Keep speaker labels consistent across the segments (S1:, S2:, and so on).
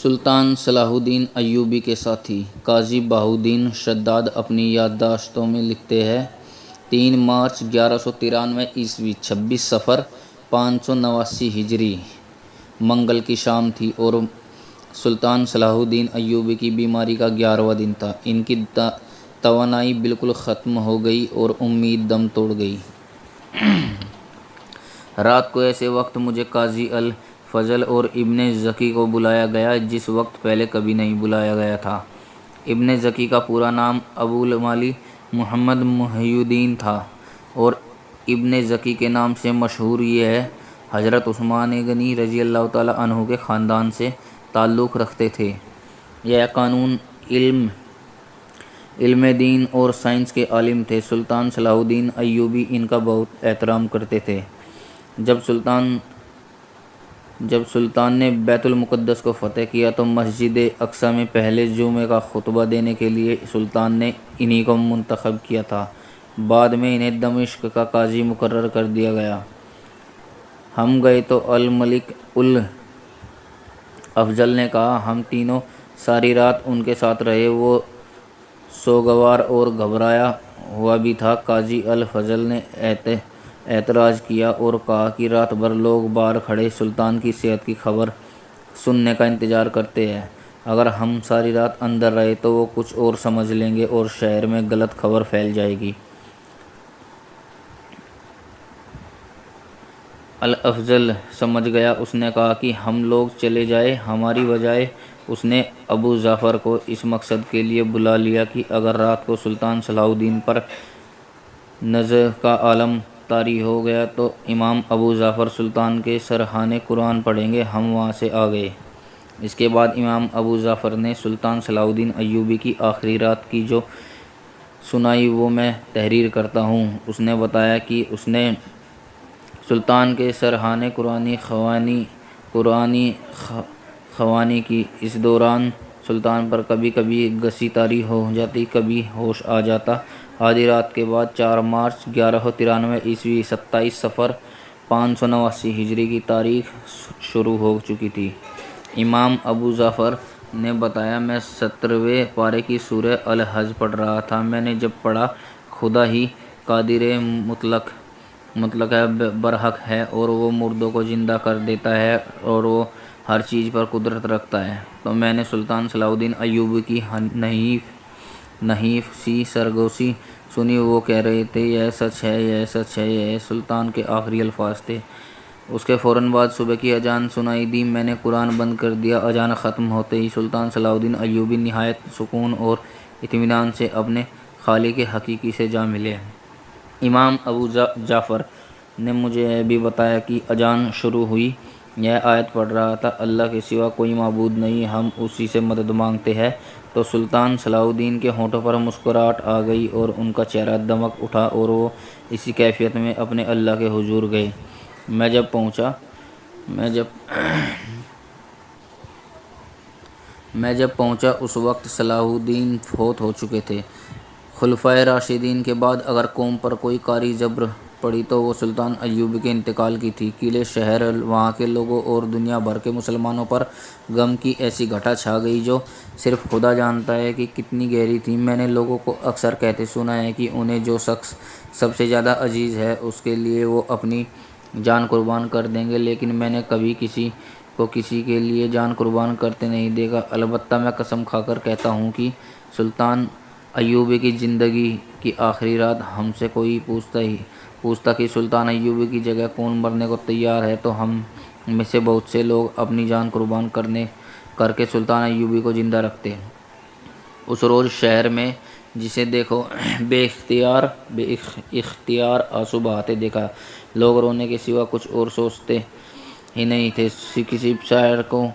S1: سلطان صلاح الدین ایوبی کے ساتھی قاضی بہاؤالدین شداد اپنی یادداشتوں میں لکھتے ہیں 3 مارچ 1193 عیسوی 26 صفر 589 ہجری منگل کی شام تھی اور سلطان صلاح الدین ایوبی کی بیماری کا 11واں دن تھا۔ ان کی توانائی بالکل ختم ہو گئی اور امید دم توڑ گئی۔ رات کو ایسے وقت مجھے قاضی الفضل اور ابن زکی کو بلایا گیا جس وقت پہلے کبھی نہیں بلایا گیا تھا۔ ابن زکی کا پورا نام ابو المعالی محمد محی الدین تھا اور ابن زکی کے نام سے مشہور یہ ہے حضرت عثمان غنی رضی اللہ تعالیٰ عنہ کے خاندان سے تعلق رکھتے تھے۔ یہ قانون علم دین اور سائنس کے عالم تھے۔ سلطان صلاح الدین ایوبی ان کا بہت احترام کرتے تھے۔ جب سلطان نے بیت المقدس کو فتح کیا تو مسجد اقصیٰ میں پہلے جمعے کا خطبہ دینے کے لیے سلطان نے انہی کو منتخب کیا تھا۔ بعد میں انہیں دمشق کا قاضی مقرر کر دیا گیا۔ ہم گئے تو الملک الافضل نے کہا، ہم تینوں ساری رات ان کے ساتھ رہے۔ وہ سوگوار اور گھبرایا ہوا بھی تھا۔ قاضی الفضل نے اعتراض کیا اور کہا کہ رات بھر لوگ باہر کھڑے سلطان کی صحت کی خبر سننے کا انتظار کرتے ہیں۔ اگر ہم ساری رات اندر رہے تو وہ کچھ اور سمجھ لیں گے اور شہر میں غلط خبر پھیل جائے گی۔ الافضل سمجھ گیا۔ اس نے کہا کہ ہم لوگ چلے جائیں ہماری بجائے۔ اس نے ابو جعفر کو اس مقصد کے لیے بلا لیا کہ اگر رات کو سلطان صلاح الدین پر نزع کا عالم طاری ہو گیا تو امام ابو جعفر سلطان کے سرحانے قرآن پڑھیں گے۔ ہم وہاں سے آ گئے۔ اس کے بعد امام ابو جعفر نے سلطان صلاح الدین ایوبی کی آخری رات کی جو سنائی وہ میں تحریر کرتا ہوں۔ اس نے بتایا کہ اس نے سلطان کے سرحانے قرآنی خوانی کی۔ اس دوران سلطان پر کبھی کبھی گسی طاری ہو جاتی، کبھی ہوش آ جاتا۔ آدھی رات کے بعد 4 مارچ 1193 عیسوی 27 صفر 589 ہجری کی تاریخ شروع ہو چکی تھی۔ امام ابو جعفر نے بتایا، میں 17ویں پارے کی سورہ الحج پڑھ رہا تھا۔ میں نے جب پڑھا، خدا ہی قادر مطلق ہے، برحق ہے اور وہ مردوں کو زندہ کر دیتا ہے اور وہ ہر چیز پر قدرت رکھتا ہے، تو میں نے سلطان صلاح الدین ایوبی کی نحیف سی سرگوشی سنی۔ وہ کہہ رہے تھے، یہ سچ ہے، یہ سچ ہے، یہ سلطان کے آخری الفاظ تھے۔ اس کے فوراً بعد صبح کی اذان سنائی دی۔ میں نے قرآن بند کر دیا۔ اذان ختم ہوتے ہی سلطان صلاح الدین ایوبی نہایت سکون اور اطمینان سے اپنے خالق حقیقی سے جا ملے۔ امام ابو جعفر نے مجھے یہ بھی بتایا کہ اذان شروع ہوئی یہ آیت پڑھ رہا تھا، اللہ کے سوا کوئی معبود نہیں، ہم اسی سے مدد مانگتے ہیں۔ تو سلطان صلاح الدین کے ہونٹوں پر مسکراہٹ آ گئی اور ان کا چہرہ دمک اٹھا اور وہ اسی کیفیت میں اپنے اللہ کے حضور گئے۔ میں جب پہنچا اس وقت صلاح الدین فوت ہو چکے تھے۔ خلفائے راشدین کے بعد اگر قوم پر کوئی کاری جبر پڑی تو وہ سلطان ایوبی کے انتقال کی تھی۔ قلعے، شہر، وہاں کے لوگوں اور دنیا بھر کے مسلمانوں پر غم کی ایسی گھٹا چھا گئی جو صرف خدا جانتا ہے کہ کتنی گہری تھی۔ میں نے لوگوں کو اکثر کہتے سنا ہے کہ انہیں جو شخص سب سے زیادہ عزیز ہے اس کے لیے وہ اپنی جان قربان کر دیں گے، لیکن میں نے کبھی کسی کو کسی کے لیے جان قربان کرتے نہیں دیکھا۔ البتہ میں قسم کھا کر کہتا ہوں کہ سلطان ایوبی کی زندگی کی آخری رات ہم سے کوئی پوچھتا کہ سلطان ایوبی کی جگہ کون مرنے کو تیار ہے تو ہم میں سے بہت سے لوگ اپنی جان قربان کر کے سلطان ایوبی کو زندہ رکھتے۔ اس روز شہر میں جسے دیکھو بے اختیار آنسو بہاتے دیکھا۔ لوگ رونے کے سوا کچھ اور سوچتے ہی نہیں تھے۔ کسی شاعر کو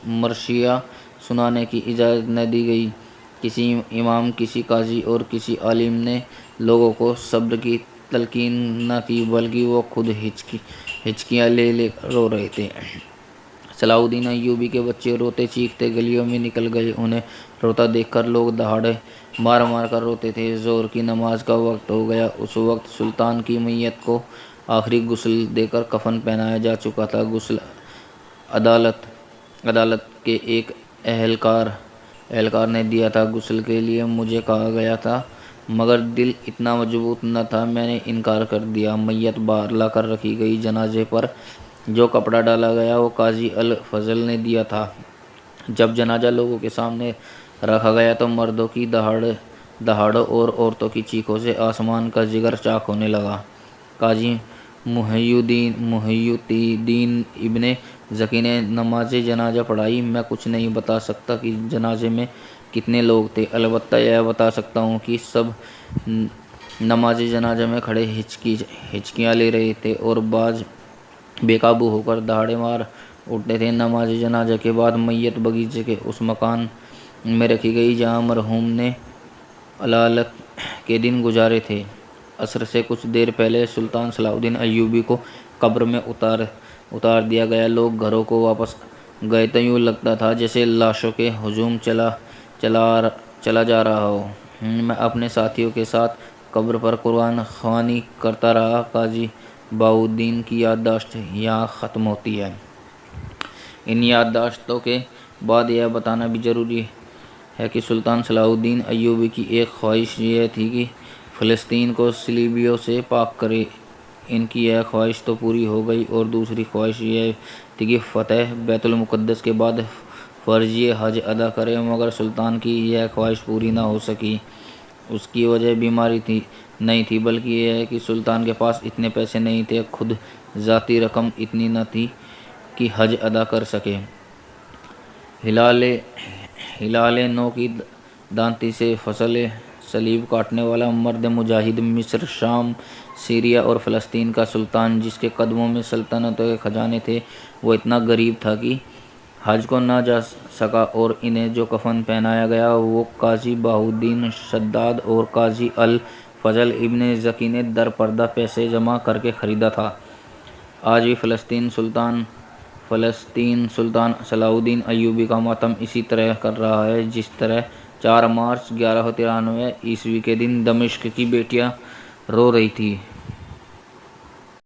S1: مرثیہ سنانے کی اجازت نہ دی گئی۔ کسی امام، کسی قاضی اور کسی عالم نے لوگوں کو صبر کی تلقین نہ کی، بلکہ وہ خود ہچکیاں لے رو رہے تھے۔ صلاح الدین ایوبی کے بچے روتے چیختے گلیوں میں نکل گئے۔ انہیں روتا دیکھ کر لوگ دہاڑے مار مار کر روتے تھے۔ ظہر کی نماز کا وقت ہو گیا۔ اس وقت سلطان کی میت کو آخری غسل دے کر کفن پہنایا جا چکا تھا۔ عدالت کے ایک اہلکار نے دیا تھا۔ غسل کے لیے مجھے کہا گیا تھا، مگر دل اتنا مضبوط نہ تھا، میں نے انکار کر دیا۔ میت باہر لا کر رکھی گئی۔ جنازے پر جو کپڑا ڈالا گیا وہ قاضی الفضل نے دیا تھا۔ جب جنازہ لوگوں کے سامنے رکھا گیا تو مردوں کی دہاڑوں اور عورتوں کی چیخوں سے آسمان کا جگر چاک ہونے لگا۔ قاضی محی الدین ابن ذکی نے نماز جنازہ پڑھائی۔ میں کچھ نہیں بتا سکتا کہ جنازے میں کتنے لوگ تھے، البتہ یہ بتا سکتا ہوں کہ سب نماز جنازہ میں کھڑے ہچکیاں لے رہے تھے اور بعض بے قابو ہو کر دہاڑے مار اٹھتے تھے۔ نماز جنازہ کے بعد میت باغیچے کے اس مکان میں رکھی گئی جہاں مرحوم نے علالت کے دن گزارے تھے۔ عصر سے کچھ دیر پہلے سلطان صلاح الدین ایوبی کو قبر میں اتار دیا گیا۔ لوگ گھروں کو واپس گئے تو یوں لگتا تھا جیسے لاشوں کے ہجوم چلا جا رہا ہو۔ میں اپنے ساتھیوں کے ساتھ قبر پر قرآن خوانی کرتا رہا۔ قاضی بہاؤالدین کی یادداشت یہاں ختم ہوتی ہے۔ ان یادداشتوں کے بعد یہ بتانا بھی ضروری ہے کہ سلطان صلاح الدین ایوبی کی ایک خواہش یہ تھی کہ فلسطین کو صلیبیوں سے پاک کرے۔ ان کی یہ خواہش تو پوری ہو گئی، اور دوسری خواہش یہ تھی کہ فتح بیت المقدس کے بعد فرضی حج ادا کرے، مگر سلطان کی یہ خواہش پوری نہ ہو سکی۔ اس کی وجہ بیماری نہیں تھی، بلکہ یہ ہے کہ سلطان کے پاس اتنے پیسے نہیں تھے، خود ذاتی رقم اتنی نہ تھی کہ حج ادا کر سکے۔ ہلال نو کی دانتی سے فصل صلیب کاٹنے والا مرد مجاہد، مصر، شام، سیریا اور فلسطین کا سلطان، جس کے قدموں میں سلطنتوں کے خزانے تھے، وہ اتنا غریب تھا کہ حج کو نہ جا سکا، اور انہیں جو کفن پہنایا گیا وہ قاضی بہاؤالدین شداد اور قاضی الفضل ابن ذکی نے در پردہ پیسے جمع کر کے خریدا تھا۔ آج بھی فلسطین سلطان صلاح الدین ایوبی کا ماتم اسی طرح کر رہا ہے جس طرح 4 مارچ 1193 عیسوی کے دن دمشق کی بیٹیاں رو رہی تھی۔